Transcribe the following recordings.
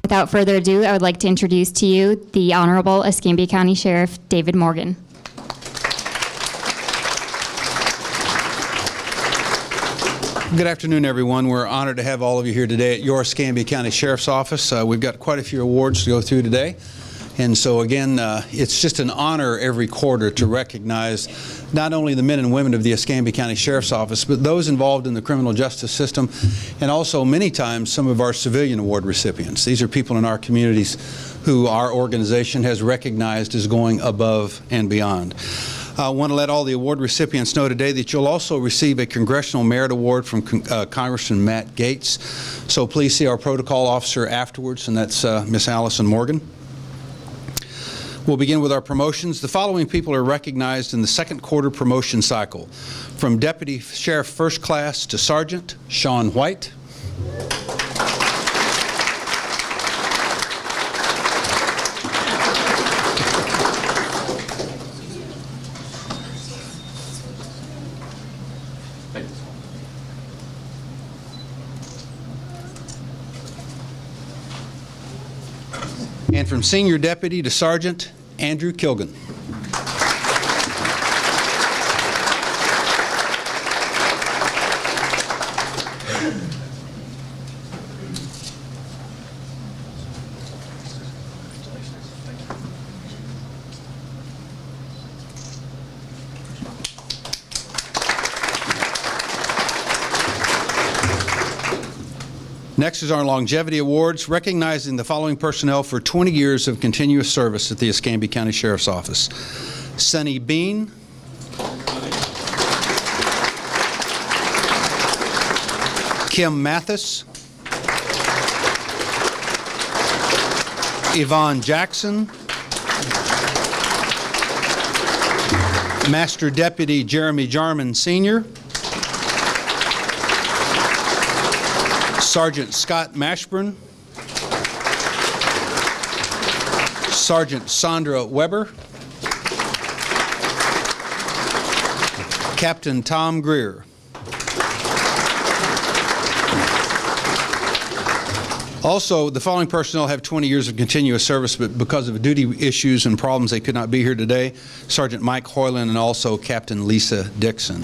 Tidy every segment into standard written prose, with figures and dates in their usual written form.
Without further ado, I would like to introduce to you the Honorable Escambia County Sheriff David Morgan. Good afternoon, everyone. We're honored to have all of you here today at your Escambia County Sheriff's Office. We've got quite a few awards to go through today. And so again, it's just an honor every quarter to recognize not only the men and women of the Escambia County Sheriff's Office, but those involved in the criminal justice system, and also many times some of our civilian award recipients. These are people in our communities who our organization has recognized as going above and beyond. I want to let all the award recipients know today that you'll also receive a Congressional Merit Award from Congressman Matt Gaetz. So please see our protocol officer afterwards, and that's Miss Allison Morgan. We'll begin with our promotions. The following people are recognized in the second quarter promotion cycle. From Deputy Sheriff First Class to Sergeant, Sean White. And from Senior Deputy to Sergeant, Andrew Kilgan. Next is our Longevity Awards, recognizing the following personnel for 20 years of continuous service at the Escambia County Sheriff's Office. Sonny Bean, Kim Mathis, Yvonne Jackson, Master Deputy Jeremy Jarman Sr., Sergeant Scott Mashburn, Sergeant Sandra Weber, Captain Tom Greer. Also, the following personnel have 20 years of continuous service, but because of duty issues and problems they could not be here today. Sergeant Mike Hoyland and also Captain Lisa Dixon.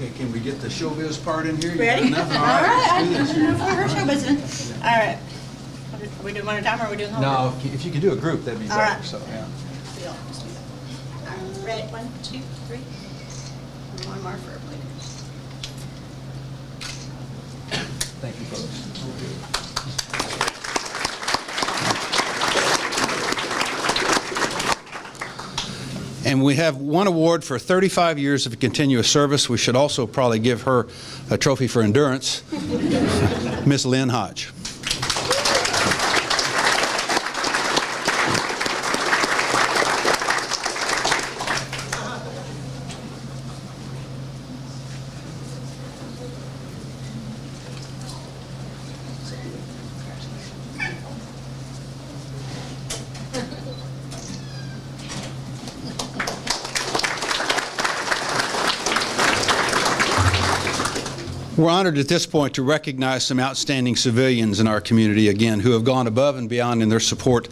Okay, can we get the showbiz part in here? Ready? All right. Let's do this. Show business. All right. Are we doing one at a time or are we doing the whole No, if you could do a group, that'd be better. right. So, yeah. deal? Just do that. All right. Ready? 1, 2, 3. And one more for everybody. Thank you, folks. And we have one award for 35 years of continuous service. We should also probably give her a trophy for endurance, Miss Lynn Hodge. We're honored at this point to recognize some outstanding civilians in our community, again, who have gone above and beyond in their support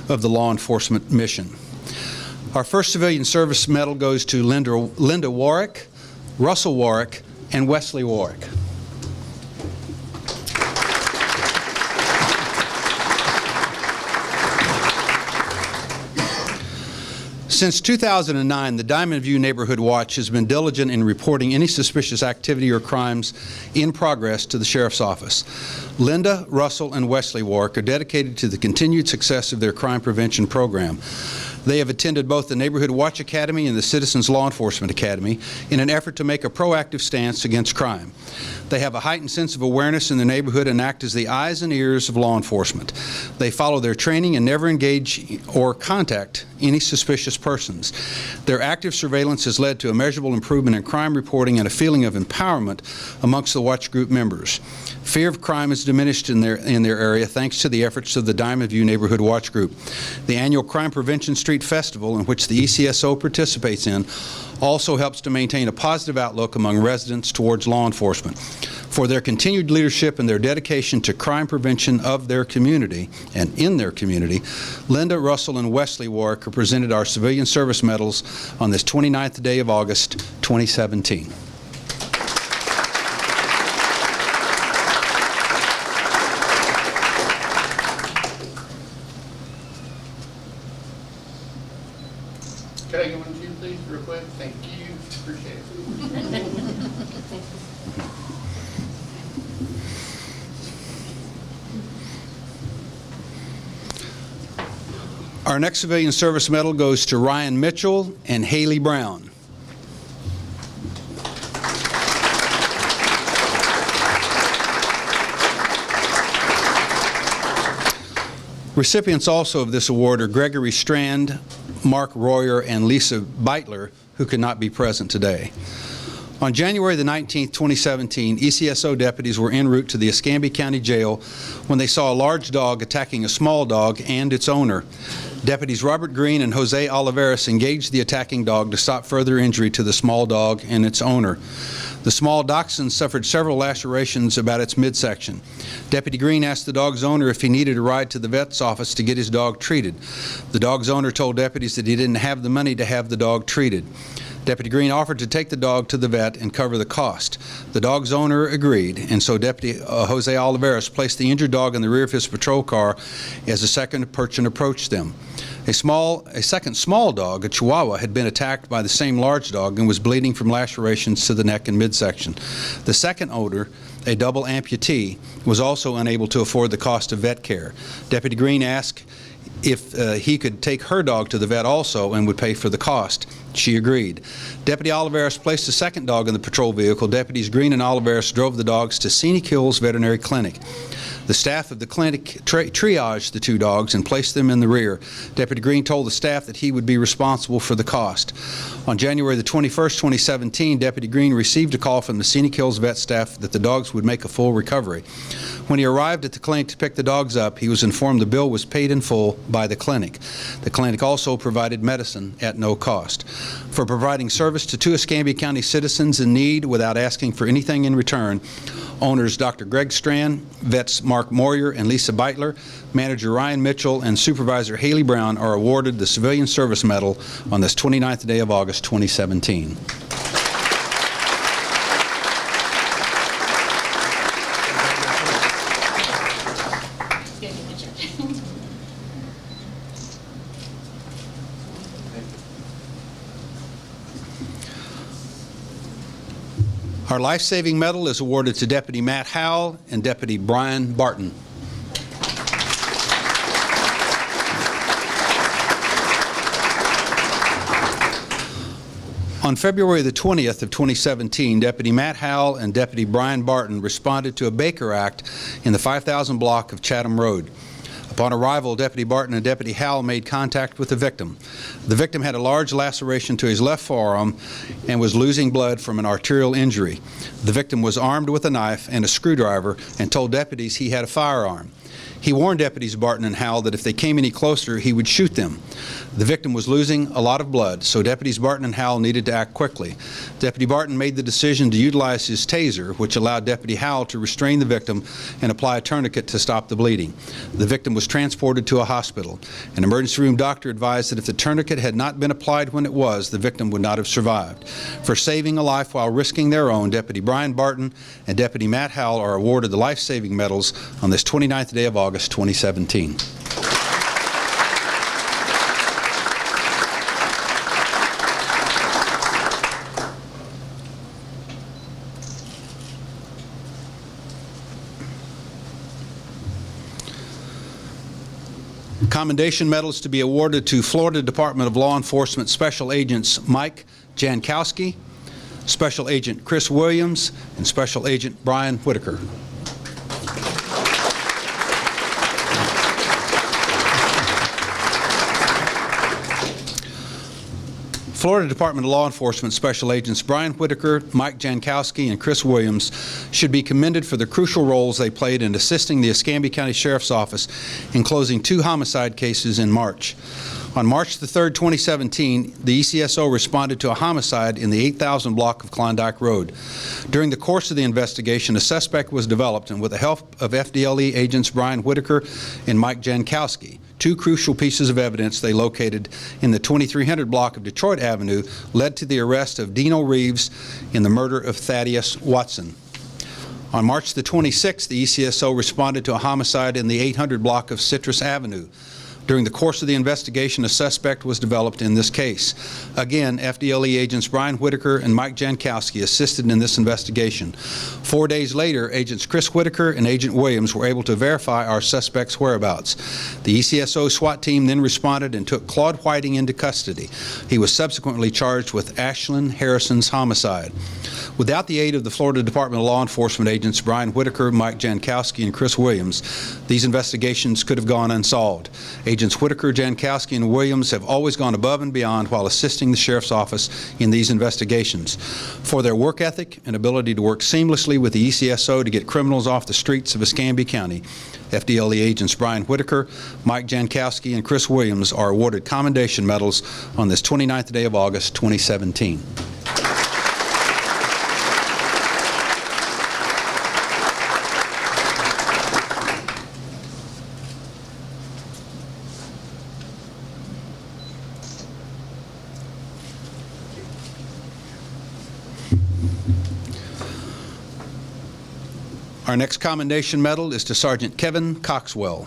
of the law enforcement mission. Our first civilian service medal goes to Linda Warwick, Russell Warwick, and Wesley Warwick. Since 2009, the Diamond View Neighborhood Watch has been diligent in reporting any suspicious activity or crimes in progress to the Sheriff's Office. Linda, Russell, and Wesley Warwick are dedicated to the continued success of their crime prevention program. They have attended both the Neighborhood Watch Academy and the Citizens Law Enforcement Academy in an effort to make a proactive stance against crime. They have a heightened sense of awareness in the neighborhood and act as the eyes and ears of law enforcement. They follow their training and never engage or contact any suspicious persons. Their active surveillance has led to a measurable improvement in crime reporting and a feeling of empowerment amongst the watch group members. Fear of crime is diminished in their area thanks to the efforts of the Diamond View Neighborhood Watch Group. The annual Crime Prevention Street Festival, in which the ECSO participates in, also helps to maintain a positive outlook among residents towards law enforcement. For their continued leadership and their dedication to crime prevention of their community and in their community, Linda, Russell, and Wesley Warwick are presented our Civilian Service Medals on this 29th day of August, 2017. Could I get one too, please, real quick? Thank you. Appreciate it. Our next Civilian Service Medal goes to Ryan Mitchell and Haley Brown. Recipients also of this award are Gregory Strand, Mark Royer, and Lisa Beitler, who could not be present today. On January the 19th, 2017, ECSO deputies were en route to the Escambia County Jail when they saw a large dog attacking a small dog and its owner. Deputies Robert Green and Jose Oliveras engaged the attacking dog to stop further injury to the small dog and its owner. The small dachshund suffered several lacerations about its midsection. Deputy Green asked the dog's owner if he needed a ride to the vet's office to get his dog treated. The dog's owner told deputies that he didn't have the money to have the dog treated. Deputy Green offered to take the dog to the vet and cover the cost. The dog's owner agreed, and so Deputy Jose Oliveras placed the injured dog in the rear of his patrol car as a second person approached them. A second small dog, a Chihuahua, had been attacked by the same large dog and was bleeding from lacerations to the neck and midsection. The second owner, a double amputee, was also unable to afford the cost of vet care. Deputy Green asked if he could take her dog to the vet also and would pay for the cost. She agreed. Deputy Oliveras placed a second dog in the patrol vehicle. Deputies Green and Oliveras drove the dogs to Scenic Hills Veterinary Clinic. The staff of the clinic triaged the two dogs and placed them in the rear. Deputy Green told the staff that he would be responsible for the cost. On January the 21st, 2017, Deputy Green received a call from the Scenic Hills vet staff that the dogs would make a full recovery. When he arrived at the clinic to pick the dogs up, he was informed the bill was paid in full by the clinic. The clinic also provided medicine at no cost. For providing service to two Escambia County citizens in need without asking for anything in return, owners Dr. Greg Strand, vets Mark Moyer and Lisa Beitler, manager Ryan Mitchell, and supervisor Haley Brown are awarded the Civilian Service Medal on this 29th day of August, 2017. Our life-saving medal is awarded to Deputy Matt Howell and Deputy Brian Barton. On February the 20th of 2017, Deputy Matt Howell and Deputy Brian Barton responded to a Baker Act in the 5000 block of Chatham Road. Upon arrival, Deputy Barton and Deputy Howell made contact with the victim. The victim had a large laceration to his left forearm and was losing blood from an arterial injury. The victim was armed with a knife and a screwdriver and told deputies he had a firearm. He warned Deputies Barton and Howell that if they came any closer, he would shoot them. The victim was losing a lot of blood, so Deputies Barton and Howell needed to act quickly. Deputy Barton made the decision to utilize his taser, which allowed Deputy Howell to restrain the victim and apply a tourniquet to stop the bleeding. The victim was transported to a hospital. An emergency room doctor advised that if the tourniquet had not been applied when it was, the victim would not have survived. For saving a life while risking their own, Deputy Brian Barton and Deputy Matt Howell are awarded the life-saving medals on this 29th day of August, 2017. Commendation medals to be awarded to Florida Department of Law Enforcement Special Agents Mike Jankowski, Special Agent Chris Williams, and Special Agent Brian Whitaker. Florida Department of Law Enforcement Special Agents Brian Whitaker, Mike Jankowski, and Chris Williams should be commended for the crucial roles they played in assisting the Escambia County Sheriff's Office in closing 2 homicide cases in March. On March the 3rd, 2017, the ECSO responded to a homicide in the 8000 block of Klondike Road. During the course of the investigation, a suspect was developed, and with the help of FDLE agents Brian Whitaker and Mike Jankowski, 2 crucial pieces of evidence they located in the 2300 block of Detroit Avenue led to the arrest of Dino Reeves in the murder of Thaddeus Watson. On March the 26th, the ECSO responded to a homicide in the 800 block of Citrus Avenue. During the course of the investigation, a suspect was developed in this case. Again, FDLE agents Brian Whitaker and Mike Jankowski assisted in this investigation. 4 days later, agents Chris Whitaker and Agent Williams were able to verify our suspect's whereabouts. The ECSO SWAT team then responded and took Claude Whiting into custody. He was subsequently charged with Ashlyn Harrison's homicide. Without the aid of the Florida Department of Law Enforcement agents Brian Whitaker, Mike Jankowski, and Chris Williams, these investigations could have gone unsolved. Agents Whitaker, Jankowski, and Williams have always gone above and beyond while assisting the Sheriff's Office in these investigations. For their work ethic and ability to work seamlessly with the ECSO to get criminals off the streets of Escambia County, FDLE agents Brian Whitaker, Mike Jankowski, and Chris Williams are awarded commendation medals on this 29th day of August, 2017. Our next commendation medal is to Sergeant Kevin Coxwell.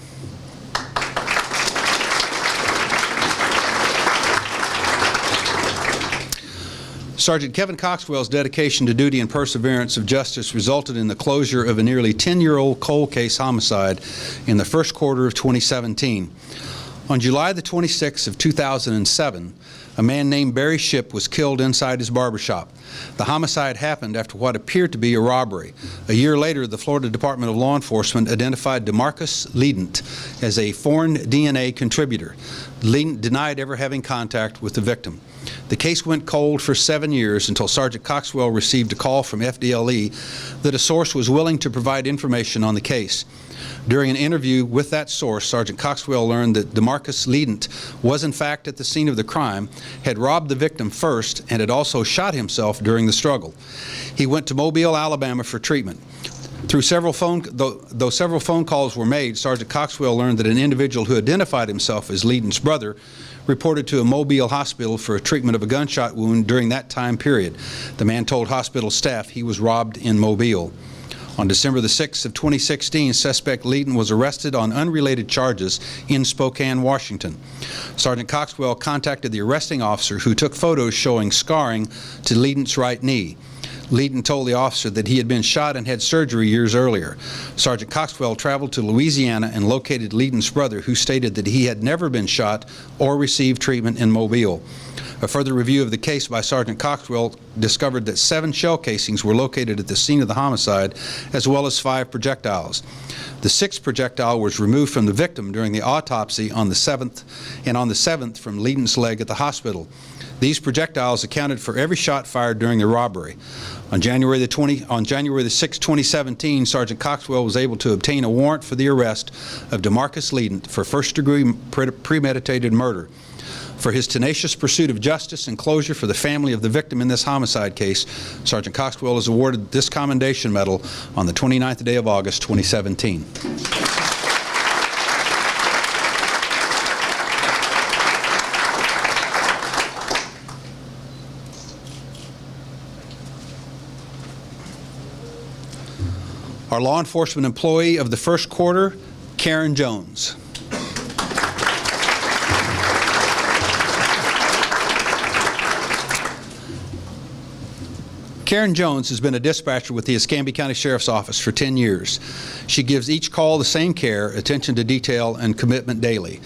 Sergeant Kevin Coxwell's dedication to duty and perseverance of justice resulted in the closure of a nearly 10-year-old cold case homicide in the first quarter of 2017. On July the 26th of 2007, a man named Barry Shipp was killed inside his barbershop. The homicide happened after what appeared to be a robbery. A year later, the Florida Department of Law Enforcement identified DeMarcus Ledent as a foreign DNA contributor. Ledent denied ever having contact with the victim. The case went cold for 7 years until Sergeant Coxwell received a call from FDLE that a source was willing to provide information on the case. During an interview with that source, Sergeant Coxwell learned that DeMarcus Ledent was in fact at the scene of the crime, had robbed the victim first, and had also shot himself during the struggle. He went to Mobile, Alabama for treatment. Though several phone calls were made, Sergeant Coxwell learned that an individual who identified himself as Ledent's brother reported to a Mobile hospital for a treatment of a gunshot wound during that time period. The man told hospital staff he was robbed in Mobile. On December the 6th of 2016, suspect Ledent was arrested on unrelated charges in Spokane, Washington. Sergeant Coxwell contacted the arresting officer, who took photos showing scarring to Ledent's right knee. Ledent told the officer that he had been shot and had surgery years earlier. Sergeant Coxwell traveled to Louisiana and located Ledent's brother, who stated that he had never been shot or received treatment in Mobile. A further review of the case by Sergeant Coxwell discovered that 7 shell casings were located at the scene of the homicide, as well as 5 projectiles. The 6th projectile was removed from the victim during the autopsy on the 7th, and on the 7th from Ledent's leg at the hospital. These projectiles accounted for every shot fired during the robbery. On January the 6th, 2017, Sergeant Coxwell was able to obtain a warrant for the arrest of DeMarcus Ledent for first-degree premeditated murder. For his tenacious pursuit of justice and closure for the family of the victim in this homicide case, Sergeant Coxwell is awarded this commendation medal on the 29th day of August, 2017. Our law enforcement employee of the first quarter, Karen Jones. Karen Jones has been a dispatcher with the Escambia County Sheriff's Office for 10 years. She gives each call the same care, attention to detail, and commitment daily.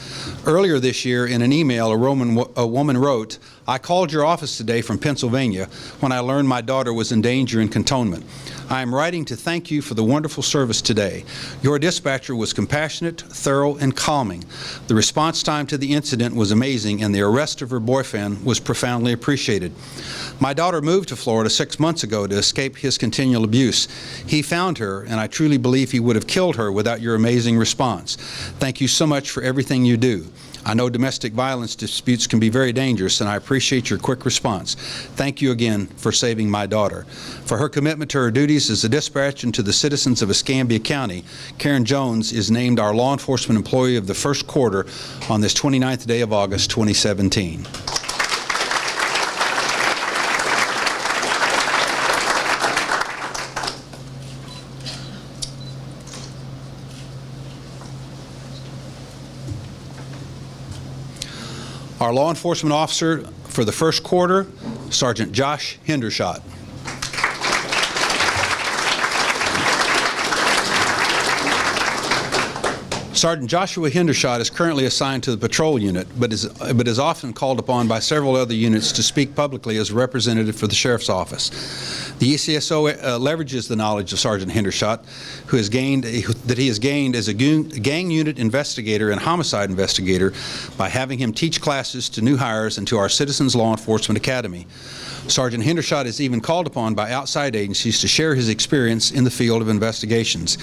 Earlier this year, in an email, a woman wrote, I called your office today from Pennsylvania when I learned my daughter was in danger in cantonment. I am writing to thank you for the wonderful service today. Your dispatcher was compassionate, thorough, and calming. The response time to the incident was amazing, and the arrest of her boyfriend was profoundly appreciated. My daughter moved to Florida 6 months ago to escape his continual abuse. He found her, and I truly believe he would have killed her without your amazing response. Thank you so much for everything you do. I know domestic violence disputes can be very dangerous, and I appreciate your quick response. Thank you again for saving my daughter. For her commitment to her duties as a dispatch and to the citizens of Escambia County, Karen Jones is named our law enforcement employee of the first quarter on this 29th day of August, 2017. Our law enforcement officer for the first quarter, Sergeant Josh Hendershot. Sergeant Joshua Hendershot is currently assigned to the patrol unit, but is often called upon by several other units to speak publicly as a representative for the Sheriff's Office. The ECSO leverages the knowledge of Sergeant Hendershot, he has gained as a gang unit investigator and homicide investigator by having him teach classes to new hires and to our Citizens Law Enforcement Academy. Sergeant Hendershot is even called upon by outside agencies to share his experience in the field of investigations.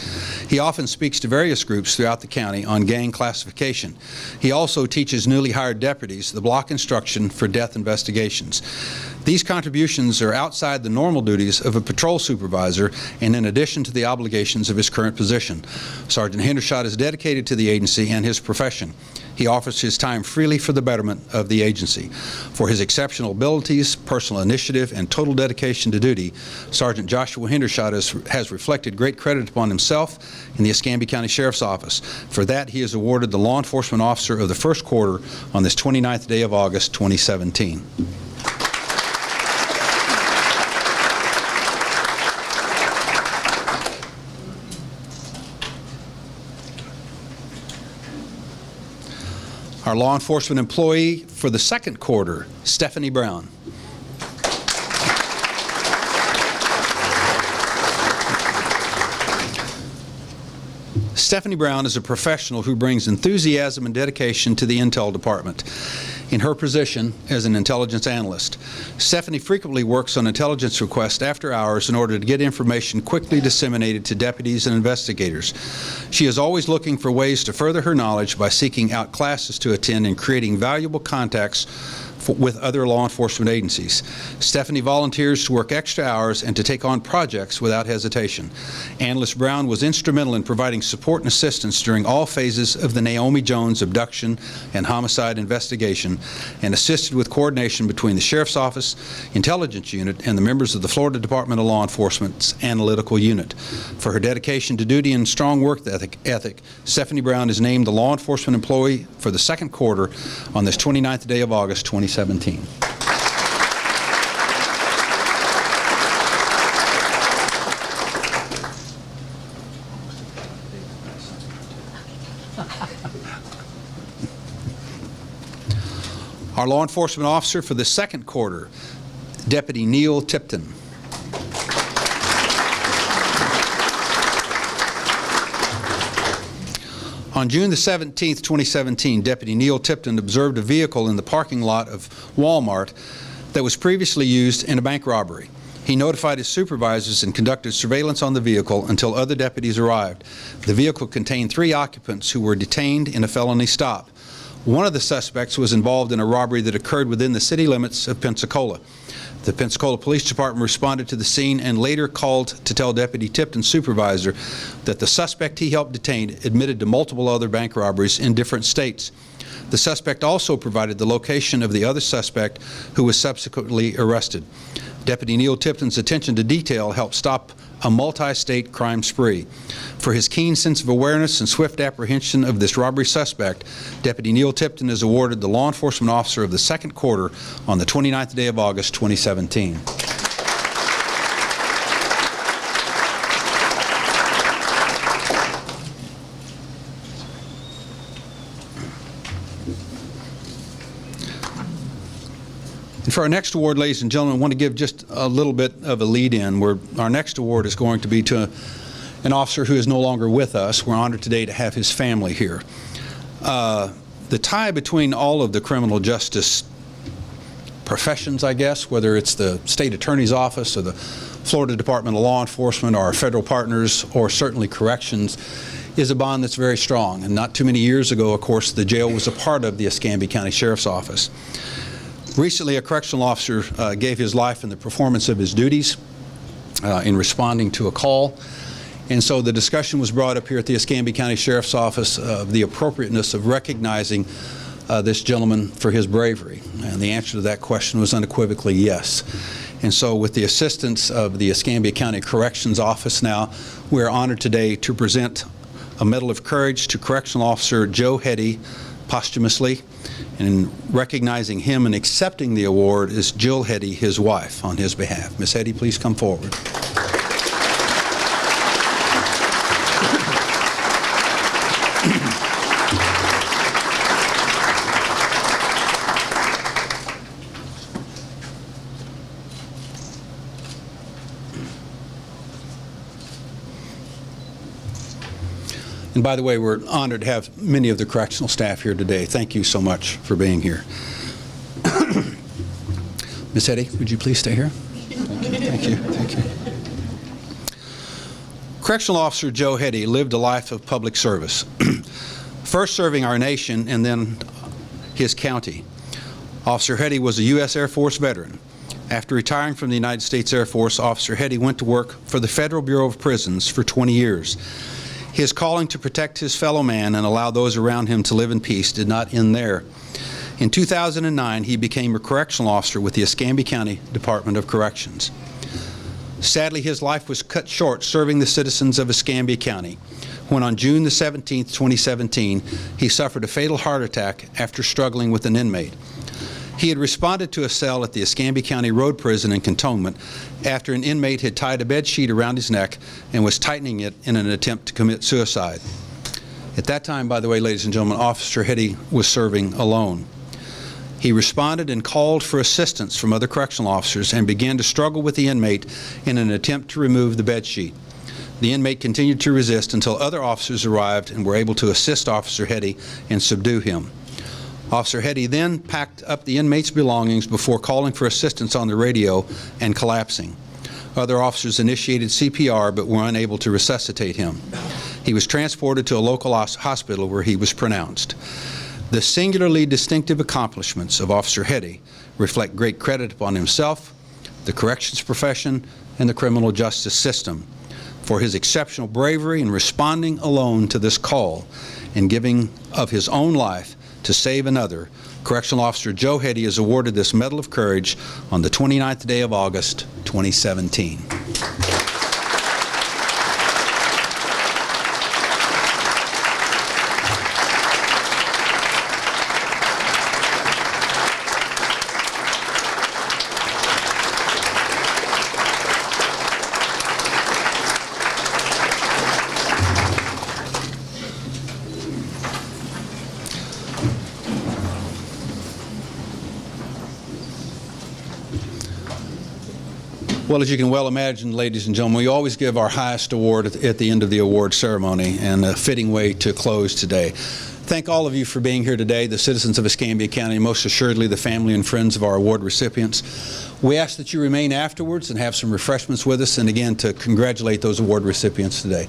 He often speaks to various groups throughout the county on gang classification. He also teaches newly hired deputies the block instruction for death investigations. These contributions are outside the normal duties of a patrol supervisor and in addition to the obligations of his current position. Sergeant Hendershot is dedicated to the agency and his profession. He offers his time freely for the betterment of the agency. For his exceptional abilities, personal initiative, and total dedication to duty, Sergeant Joshua Hendershot has reflected great credit upon himself and the Escambia County Sheriff's Office. For that, he is awarded the Law Enforcement Officer of the first quarter on this 29th day of August, 2017. Our law enforcement employee for the second quarter, Stephanie Brown. Stephanie Brown is a professional who brings enthusiasm and dedication to the Intel Department. In her position as an intelligence analyst, Stephanie frequently works on intelligence requests after hours in order to get information quickly disseminated to deputies and investigators. She is always looking for ways to further her knowledge by seeking out classes to attend and creating valuable contacts with other law enforcement agencies. Stephanie volunteers to work extra hours and to take on projects without hesitation. Analyst Brown was instrumental in providing support and assistance during all phases of the Naomi Jones abduction and homicide investigation and assisted with coordination between the Sheriff's Office, Intelligence Unit, and the members of the Florida Department of Law Enforcement's Analytical Unit. For her dedication to duty and strong work ethic, Stephanie Brown is named the Law Enforcement Employee for the second quarter on this 29th day of August, 2017. Our law enforcement officer for the second quarter, Deputy Neil Tipton. On June the 17th, 2017, Deputy Neil Tipton observed a vehicle in the parking lot of Walmart that was previously used in a bank robbery. He notified his supervisors and conducted surveillance on the vehicle until other deputies arrived. The vehicle contained 3 occupants who were detained in a felony stop. One of the suspects was involved in a robbery that occurred within the city limits of Pensacola. The Pensacola Police Department responded to the scene and later called to tell Deputy Tipton's supervisor that the suspect he helped detain admitted to multiple other bank robberies in different states. The suspect also provided the location of the other suspect who was subsequently arrested. Deputy Neil Tipton's attention to detail helped stop a multi-state crime spree. For his keen sense of awareness and swift apprehension of this robbery suspect, Deputy Neil Tipton is awarded the Law Enforcement Officer of the second quarter on the 29th day of August, 2017. For our next award, ladies and gentlemen, I want to give just a little bit of a lead-in where our next award is going to be to an officer who is no longer with us. We're honored today to have his family here. The tie between all of the criminal justice professions, I guess, whether it's the state attorney's office or the Florida Department of Law Enforcement or our federal partners or certainly corrections, is a bond that's very strong. And not too many years ago, of course, the jail was a part of the Escambia County Sheriff's Office. Recently, a correctional officer gave his life in the performance of his duties in responding to a call. And so the discussion was brought up here at the Escambia County Sheriff's Office of the appropriateness of recognizing this gentleman for his bravery. And the answer to that question was unequivocally yes. And so with the assistance of the Escambia County Corrections Office now, we're honored today to present a Medal of Courage to Correctional Officer Joe Hetty posthumously. And in recognizing him and accepting the award is Jill Hetty, his wife, on his behalf. Ms. Hetty, please come forward. And by the way, we're honored to have many of the correctional staff here today. Thank you so much for being here. Ms. Hetty, would you please stay here? Thank you. Thank you. Correctional Officer Joe Hetty lived a life of public service, first serving our nation and then his county. Officer Hetty was a U.S. Air Force veteran. After retiring from the United States Air Force, Officer Hetty went to work for the Federal Bureau of Prisons for 20 years. His calling to protect his fellow man and allow those around him to live in peace did not end there. In 2009, he became a correctional officer with the Escambia County Department of Corrections. Sadly, his life was cut short serving the citizens of Escambia County when on June the 17th, 2017, he suffered a fatal heart attack after struggling with an inmate. He had responded to a cell at the Escambia County Road Prison in Cantonment after an inmate had tied a bed sheet around his neck and was tightening it in an attempt to commit suicide. At that time, by the way, ladies and gentlemen, Officer Hetty was serving alone. He responded and called for assistance from other correctional officers and began to struggle with the inmate in an attempt to remove the bed sheet. The inmate continued to resist until other officers arrived and were able to assist Officer Hetty and subdue him. Officer Hetty then packed up the inmate's belongings before calling for assistance on the radio and collapsing. Other officers initiated CPR but were unable to resuscitate him. He was transported to a local hospital where he was pronounced. The singularly distinctive accomplishments of Officer Hetty reflect great credit upon himself, the corrections profession, and the criminal justice system for his exceptional bravery in responding alone to this call and giving of his own life to save another. Correctional Officer Joe Hetty is awarded this Medal of Courage on the 29th day of August, 2017. Well, as you can well imagine, ladies and gentlemen, we always give our highest award at the end of the award ceremony, and a fitting way to close today. Thank all of you for being here today, the citizens of Escambia County, most assuredly the family and friends of our award recipients. We ask that you remain afterwards and have some refreshments with us, and again, to congratulate those award recipients today.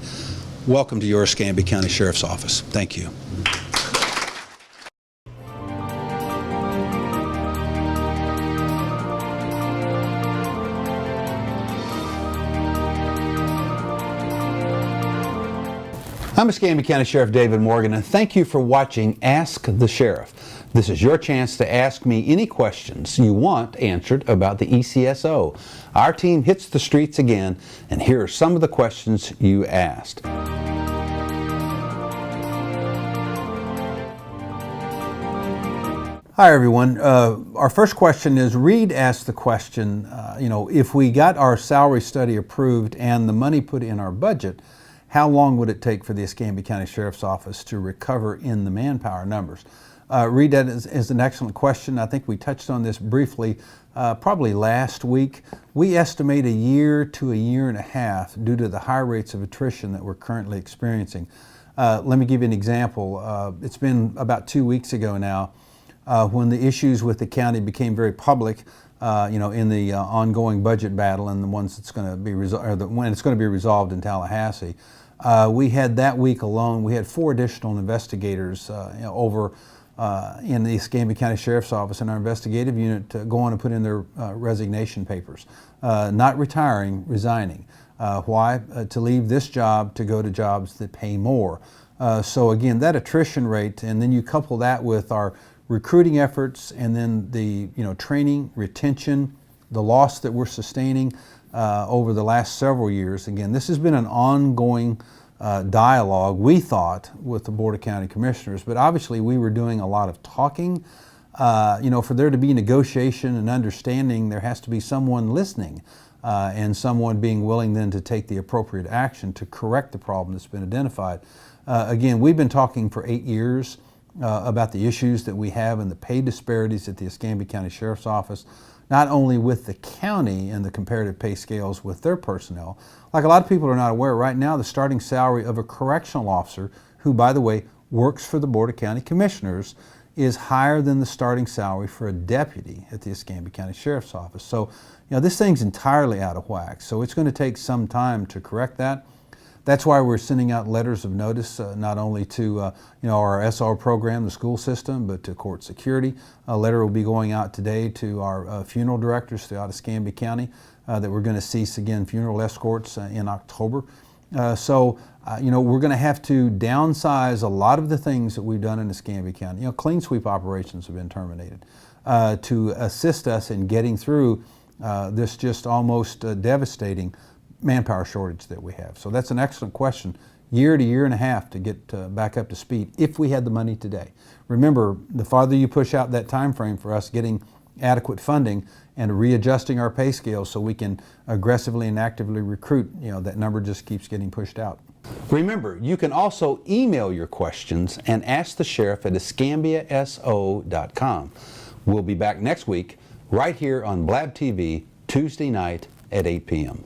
Welcome to your Escambia County Sheriff's Office. Thank you. I'm Escambia County Sheriff David Morgan, and thank you for watching Ask the Sheriff. This is your chance to ask me any questions you want answered about the ECSO. Our team hits the streets again, and here are some of the questions you asked. Hi everyone. Our first question is, Reed asked the question, if we got our salary study approved and the money put in our budget, how long would it take for the Escambia County Sheriff's Office to recover in the manpower numbers? Reed, that is an excellent question. I think we touched on this briefly probably last week. We estimate a year to a year and a half due to the high rates of attrition that we're currently experiencing. Let me give you an example. It's been about 2 weeks ago now when the issues with the county became very public, in the ongoing budget battle and the ones that's going to be when it's going to be resolved in Tallahassee. We had that week alone, we had 4 additional investigators over in the Escambia County Sheriff's Office and our investigative unit go on and put in their resignation papers. Not retiring, resigning. Why? To leave this job to go to jobs that pay more. So again, that attrition rate, and then you couple that with our recruiting efforts and then the training, retention, the loss that we're sustaining over the last several years. Again, this has been an ongoing dialogue, we thought, with the Board of County Commissioners, but obviously we were doing a lot of talking. For there to be negotiation and understanding, there has to be someone listening and someone being willing then to take the appropriate action to correct the problem that's been identified. Again, we've been talking for 8 years about the issues that we have and the pay disparities at the Escambia County Sheriff's Office, not only with the county and the comparative pay scales with their personnel. Like a lot of people are not aware, right now the starting salary of a correctional officer, who by the way works for the Board of County Commissioners, is higher than the starting salary for a deputy at the Escambia County Sheriff's Office. So this thing's entirely out of whack. So it's going to take some time to correct that. That's why we're sending out letters of notice, not only to our SR program, the school system, but to court security. A letter will be going out today to our funeral directors throughout Escambia County that we're going to cease again funeral escorts in October. So we're going to have to downsize a lot of the things that we've done in Escambia County. Clean sweep operations have been terminated to assist us in getting through this just almost devastating manpower shortage that we have. So that's an excellent question. Year to year and a half to get back up to speed if we had the money today. Remember, the farther you push out that time frame for us getting adequate funding and readjusting our pay scale so we can aggressively and actively recruit, that number just keeps getting pushed out. Remember, you can also email your questions and ask the sheriff at escambiaso.com. We'll be back next week right here on Blab TV Tuesday night at 8 p.m.